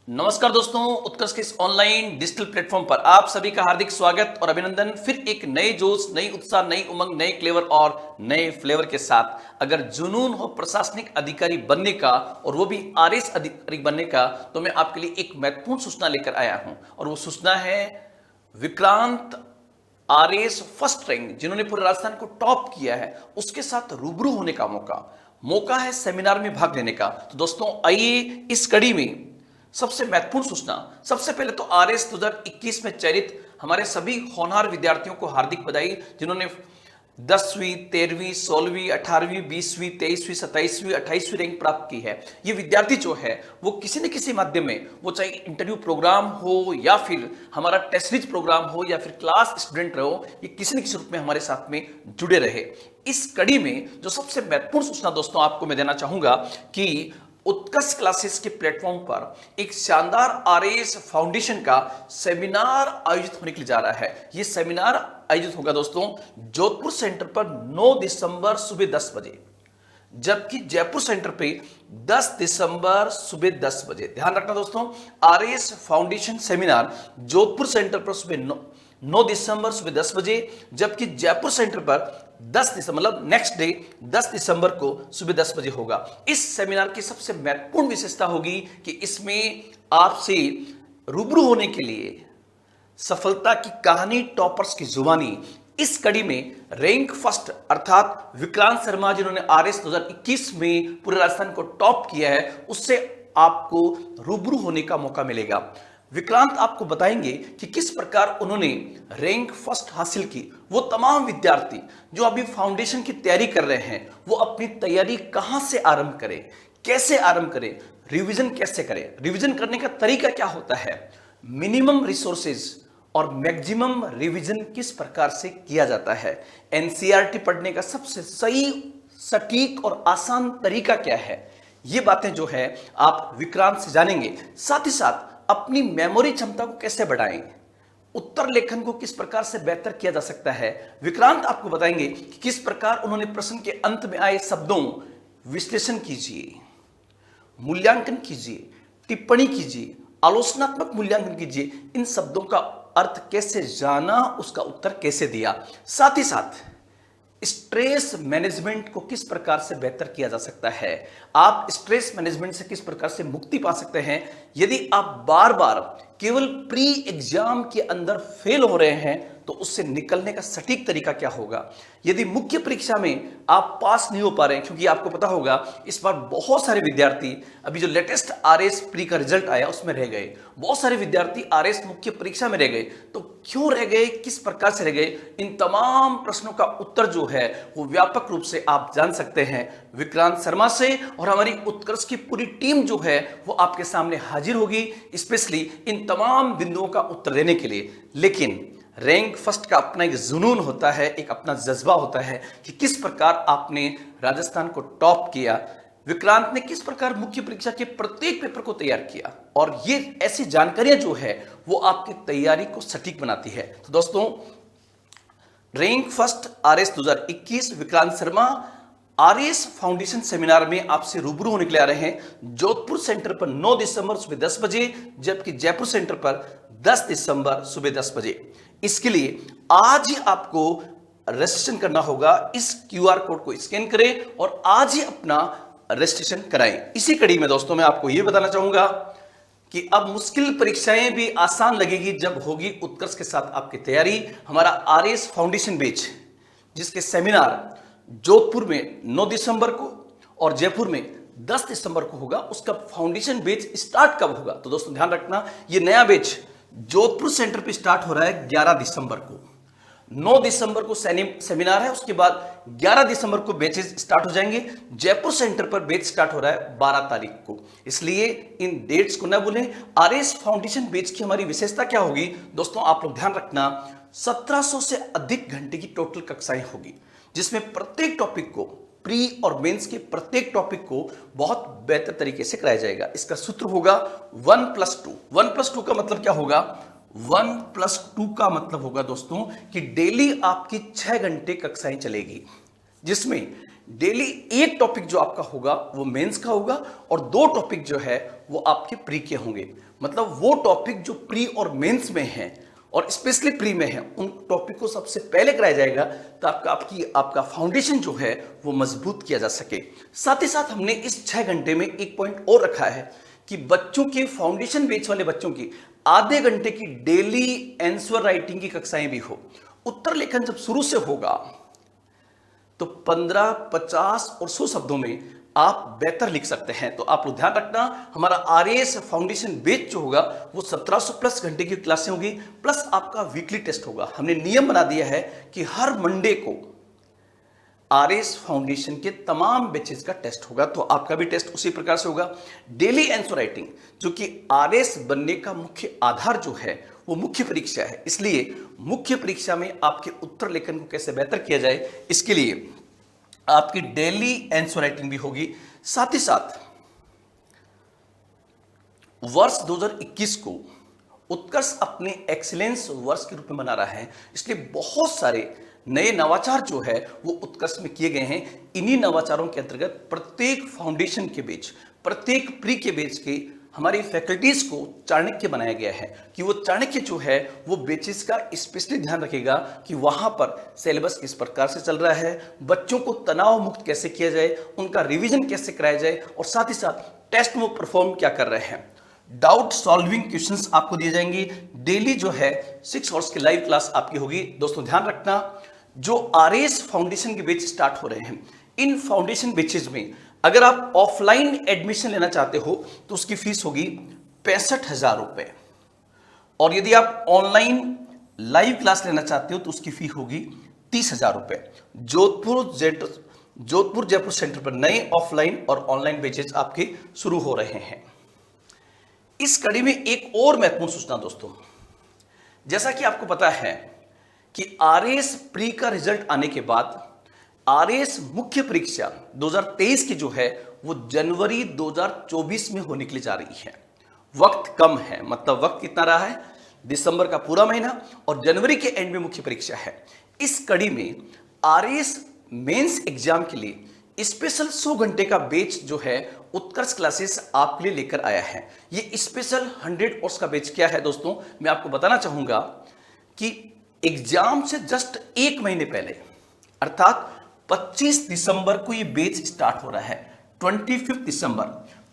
नमस्कार दोस्तों, उत्कर्ष के इस ऑनलाइन डिजिटल प्लेटफॉर्म पर आप सभी का हार्दिक स्वागत और अभिनंदन। फिर एक नए जोश, नई उत्साह, नई उमंग, नए क्लेवर और नए फ्लेवर के साथ। अगर जुनून हो प्रशासनिक अधिकारी बनने का और वो भी आरएस अधिकारी बनने का, तो मैं आपके लिए एक महत्वपूर्ण सूचना लेकर आया हूं। और वो सूचना है विक्रांत आरएस फर्स्ट रैंक, जिन्होंने पूरे राजस्थान को टॉप किया है, उसके साथ रूबरू होने का मौका है सेमिनार में भाग लेने का। तो दोस्तों आइए इस कड़ी में सबसे महत्वपूर्ण सूचना। सबसे पहले तो आरएस 2021 में चयनित हमारे सभी होनहार विद्यार्थियों को हार्दिक बधाई, जिन्होंने 10वीं, 13वीं, 16वीं, 18वीं, 20वीं, 23वीं, 27वीं, 28वीं रैंक प्राप्त की है। ये विद्यार्थी जो है वो किसी न किसी माध्यम में, वो चाहे इंटरव्यू प्रोग्राम हो या फिर हमारा टेस्ट सीरीज प्रोग्राम हो या फिर क्लास स्टूडेंट रहो, ये किसी न किसी रूप में हमारे साथ में जुड़े रहे। इस कड़ी में जो सबसे महत्वपूर्ण सूचना दोस्तों आपको मैं देना चाहूंगा कि उत्कर्ष क्लासेस के प्लेटफॉर्म पर एक शानदार आरएस फाउंडेशन का सेमिनार आयोजित होने के लिए जा रहा है। यह सेमिनार आयोजित होगा दोस्तों जोधपुर सेंटर पर 9 दिसंबर सुबह 10 बजे, जबकि जयपुर सेंटर पे 10 दिसंबर सुबह 10 बजे। ध्यान रखना दोस्तों, RS foundation seminar Jodhpur centre पर सुबह 9 दिसंबर सुबह 10 बजे, जबकि जयपुर सेंटर पर 10 दिसंबर मतलब नेक्स्ट डे 10 दिसंबर को सुबह 10 बजे होगा। इस सेमिनार की सबसे महत्वपूर्ण विशेषता होगी कि इसमें आपसे रूबरू होने के लिए सफलता की कहानी, टॉपर्स की जुबानी, इस कड़ी में रैंक फर्स्ट अर्थात विक्रांत शर्मा, जिन्होंने आरएस 2021 में पूरे राजस्थान को टॉप किया है, उससे आपको रूबरू होने का मौका मिलेगा। विक्रांत आपको बताएंगे कि किस प्रकार उन्होंने रैंक फर्स्ट हासिल की। वो तमाम विद्यार्थी जो अभी फाउंडेशन की तैयारी कर रहे हैं, वो अपनी तैयारी कहां से आरंभ करें, कैसे आरंभ करें, रिवीजन कैसे करें, रिवीजन करने का तरीका क्या होता है, मिनिमम रिसोर्सेज और मैक्सिमम रिवीजन किस प्रकार से किया जाता है, एनसीईआरटी पढ़ने का सबसे सही, सटीक और आसान तरीका क्या है, ये बातें जो है आप विक्रांत से जानेंगे। साथ ही साथ अपनी मेमोरी क्षमता को कैसे बढ़ाएं, उत्तर लेखन को किस प्रकार से बेहतर किया जा सकता है। विक्रांत आपको बताएंगे कि किस प्रकार उन्होंने प्रश्न के अंत में आए शब्दों विश्लेषण कीजिए, मूल्यांकन कीजिए, टिप्पणी कीजिए, आलोचनात्मक मूल्यांकन कीजिए, इन शब्दों का अर्थ कैसे जाना, उसका उत्तर कैसे दिया। साथ ही साथ स्ट्रेस मैनेजमेंट को किस प्रकार से बेहतर किया जा सकता है, आप स्ट्रेस मैनेजमेंट से किस प्रकार से मुक्ति पा सकते हैं। यदि आप बार बार केवल प्री एग्जाम के अंदर फेल हो रहे हैं, तो उससे निकलने का सटीक तरीका क्या होगा। यदि मुख्य परीक्षा में आप पास नहीं हो पा रहे हैं, क्योंकि आपको पता होगा इस बार बहुत सारे विद्यार्थी, अभी जो लेटेस्ट आरएस प्री का रिजल्ट आया उसमें रह गए, बहुत सारे विद्यार्थी आरएस मुख्य परीक्षा में रह गए। तो क्यों रह गए, किस प्रकार से रह गए, इन तमाम प्रश्नों का उत्तर जो है वो व्यापक रूप से आप जान सकते हैं विक्रांत शर्मा से। और हमारी उत्कर्ष की पूरी टीम जो है वो आपके सामने हाजिर होगी, स्पेशली इन तमाम बिंदुओं का उत्तर देने के लिए। लेकिन रैंक फर्स्ट का अपना एक जुनून होता है, एक अपना जज्बा होता है कि किस प्रकार आपने राजस्थान को टॉप किया, विक्रांत ने किस प्रकार मुख्य परीक्षा के प्रत्येक पेपर को तैयार किया, और ये ऐसी जानकारियां जो है वो आपकी तैयारी को सटीक बनाती है। तो दोस्तों, rank first RS 2021 Vikrant Sharma RS foundation seminar में आपसे रूबरू होने के लिए आ रहे हैं जोधपुर सेंटर पर 9 दिसंबर सुबह 10 बजे, जबकि जयपुर सेंटर पर 10 दिसंबर सुबह 10 बजे। इसके लिए आज ही आपको रजिस्ट्रेशन करना होगा। इस क्यूआर कोड को स्कैन करें और आज ही अपना रजिस्ट्रेशन कराएं। इसी कड़ी में दोस्तों मैं आपको यह बताना चाहूंगा कि अब मुश्किल परीक्षाएं भी आसान लगेगी जब होगी उत्कर्ष के साथ आपकी तैयारी। हमारा आरएस फाउंडेशन बैच, जिसके सेमिनार जोधपुर में 9 दिसंबर को और जयपुर में 10 दिसंबर को होगा, उसका फाउंडेशन बैच स्टार्ट कब होगा, तो दोस्तों ध्यान रखना, यह नया बैच जोधपुर सेंटर पे स्टार्ट हो रहा है 11 दिसंबर को। 9 दिसंबर को सेमिनार है, उसके बाद 11 दिसंबर को बैचेस स्टार्ट हो जाएंगे। जयपुर सेंटर पर बैच स्टार्ट हो रहा है 12 तारीख को, इसलिए इन डेट्स को ना भूलें। आरएस फाउंडेशन बैच की हमारी विशेषता क्या होगी दोस्तों, आप लोग ध्यान रखना, 1700 से अधिक घंटे की टोटल कक्षाएं होगी, जिसमें प्रत्येक टॉपिक को, प्री और मेंस के प्रत्येक टॉपिक को बहुत बेहतर तरीके से कराया जाएगा। इसका सूत्र होगा 1+2। 1+2 का मतलब क्या होगा, 1+2 का मतलब होगा दोस्तों कि डेली आपकी 6 घंटे कक्षाएं चलेगी, जिसमें डेली एक टॉपिक जो आपका होगा वो मेंस का होगा और 2 टॉपिक जो है वो आपके प्री के होंगे। मतलब वो टॉपिक जो प्री और मेंस में हैं और स्पेशली प्री में है, उन टॉपिक को सबसे पहले कराया जाएगा, तो आपका फाउंडेशन जो है वो मजबूत किया जा सके। साथ ही साथ हमने इस 6 घंटे में एक पॉइंट और रखा है कि बच्चों के फाउंडेशन बेच वाले बच्चों की आधे घंटे की डेली आंसर राइटिंग की कक्षाएं भी हो। उत्तर लेखन जब शुरू से होगा तो 15, 50 और 100 शब्दों में आप बेहतर लिख सकते हैं। तो आप लोग ध्यान रखना, हमारा आरएएस फाउंडेशन बैच जो होगा वो 1700 प्लस घंटे की क्लासें होगी, प्लस आपका वीकली टेस्ट होगा। हमने नियम बना दिया है कि हर मंडे को आरएएस फाउंडेशन के तमाम बैचेस का टेस्ट होगा, तो आपका भी टेस्ट उसी प्रकार से होगा। डेली आंसर राइटिंग जो कि आरएएस बनने का मुख्य आधार जो है वो मुख्य परीक्षा है, इसलिए मुख्य परीक्षा में आपके उत्तर लेखन को कैसे बेहतर किया जाए, इसके लिए आपकी डेली आंसर राइटिंग भी होगी। साथ ही साथ वर्ष 2021 को उत्कर्ष अपने एक्सीलेंस वर्ष के रूप में मना रहा है, इसलिए बहुत सारे नए नवाचार जो है वो उत्कर्ष में किए गए हैं। इन्हीं नवाचारों के अंतर्गत प्रत्येक फाउंडेशन के बेच, प्रत्येक प्री के बेच के हमारी फैकल्टीज को चाणक्य बनाया गया है कि वो चाणक्य जो है वो बेचेस का स्पेशली ध्यान रखेगा कि वहां पर सिलेबस किस प्रकार से चल रहा है, बच्चों को तनाव मुक्त कैसे किया जाए, उनका रिवीजन कैसे कराया जाए, और साथ ही साथ टेस्ट में परफॉर्म क्या कर रहे हैं। डाउट सॉल्विंग क्वेश्चंस आपको दिए जाएंगे। डेली जो है 6 आवर्स की लाइव क्लास आपकी होगी। दोस्तों ध्यान रखना, जो आरएएस फाउंडेशन के बैच स्टार्ट हो रहे हैं, इन फाउंडेशन बैचेज में अगर आप ऑफलाइन एडमिशन लेना चाहते हो तो उसकी फीस होगी 65,000 रुपए, और यदि आप ऑनलाइन लाइव क्लास लेना चाहते हो तो उसकी फी होगी 30,000 रुपए। जोधपुर जयपुर सेंटर पर नए ऑफलाइन और ऑनलाइन बैचेज आपके शुरू हो रहे हैं। इस कड़ी में एक और महत्वपूर्ण सूचना दोस्तों, जैसा कि आपको पता है कि आरएएस प्री का रिजल्ट आने के बाद आरएएस मुख्य परीक्षा 2023 की जो है वो जनवरी 2024 में होने के लिए जा रही है। वक्त कम है, मतलब वक्त कितना रहा है, दिसंबर का पूरा महीना और जनवरी के एंड में मुख्य परीक्षा है। इस कड़ी में आरएएस मेंस एग्जाम के लिए स्पेशल 100 घंटे का बैच जो है उत्कर्ष क्लासेस आपके लिए लेकर आया है। ये स्पेशल 100 कोर्स का बैच क्या है दोस्तों, मैं आपको बताना चाहूंगा कि एग्जाम से जस्ट 1 महीने पहले अर्थात 25 दिसंबर को ये बैच स्टार्ट हो रहा है। 25 दिसंबर,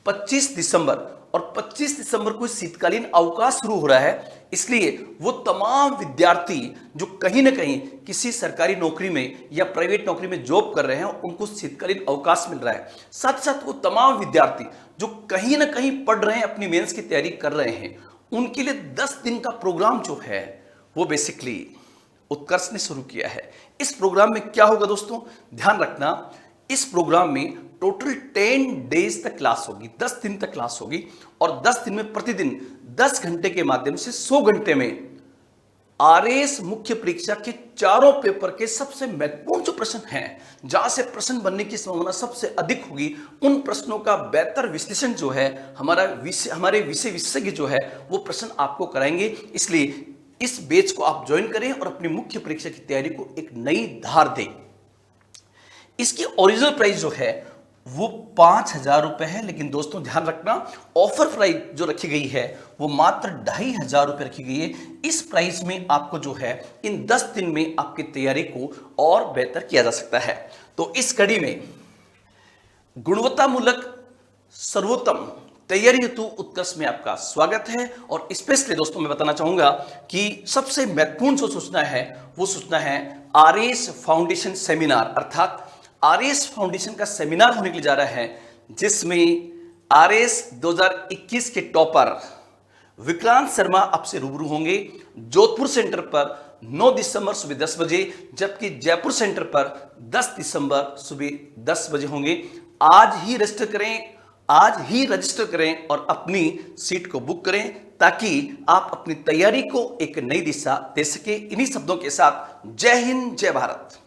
25 दिसंबर और 25 दिसंबर को शीतकालीन अवकाश शुरू हो रहा है, इसलिए वो तमाम विद्यार्थी जो कहीं ना कहीं किसी सरकारी नौकरी में या प्राइवेट नौकरी में जॉब कर रहे हैं उनको शीतकालीन अवकाश मिल रहा है। साथ साथ वो तमाम विद्यार्थी जो कहीं ना कहीं पढ़ रहे हैं, अपनी मेंस की तैयारी कर रहे हैं, उनके लिए 10 दिन का प्रोग्राम जो है वो बेसिकली उत्कर्ष ने शुरू किया है। इस प्रोग्राम में क्या होगा दोस्तों, ध्यान रखना, इस प्रोग्राम में टोटल 10 डेज तक क्लास होगी, 10 दिन तक क्लास होगी, और 10 दिन में प्रतिदिन 10 घंटे के माध्यम से 100 घंटे में आरएएस मुख्य परीक्षा के चारों पेपर के सबसे महत्वपूर्ण जो प्रश्न हैं, जहां से प्रश्न बनने की संभावना सबसे अधिक होगी, उन प्रश्नों का बेहतर विश्लेषण जो है हमारे विषय विशेषज्ञ जो है वो प्रश्न आपको कराएंगे। इसलिए इस बैच को आप ज्वाइन करें और अपनी मुख्य परीक्षा की तैयारी को एक नई धार दें। इसकी ओरिजिनल प्राइस जो है वो 5,000 रुपए है, लेकिन दोस्तों ध्यान रखना, ऑफर प्राइस जो रखी गई है वो मात्र 2,500 रुपए रखी गई है। इस प्राइस में आपको जो है इन 10 दिन में आपकी तैयारी को और बेहतर किया जा सकता है। तो इस कड़ी में गुणवत्तामूलक सर्वोत्तम तैयारी हेतु उत्कर्ष में आपका स्वागत है। और स्पेशली दोस्तों मैं बताना चाहूंगा कि सबसे महत्वपूर्ण जो सूचना है वो सूचना है आरएएस फाउंडेशन सेमिनार, अर्थात आरएएस फाउंडेशन का सेमिनार होने के लिए जा रहा है, जिसमें आरएएस 2021 के टॉपर विक्रांत शर्मा आपसे रूबरू होंगे जोधपुर सेंटर पर 9 दिसंबर सुबह 10 बजे, जबकि जयपुर सेंटर पर 10 दिसंबर सुबह 10 बजे होंगे। आज ही रजिस्टर करें और अपनी सीट को बुक करें ताकि आप अपनी तैयारी को एक नई दिशा दे सके। इन्हीं शब्दों के साथ जय हिंद, जय भारत।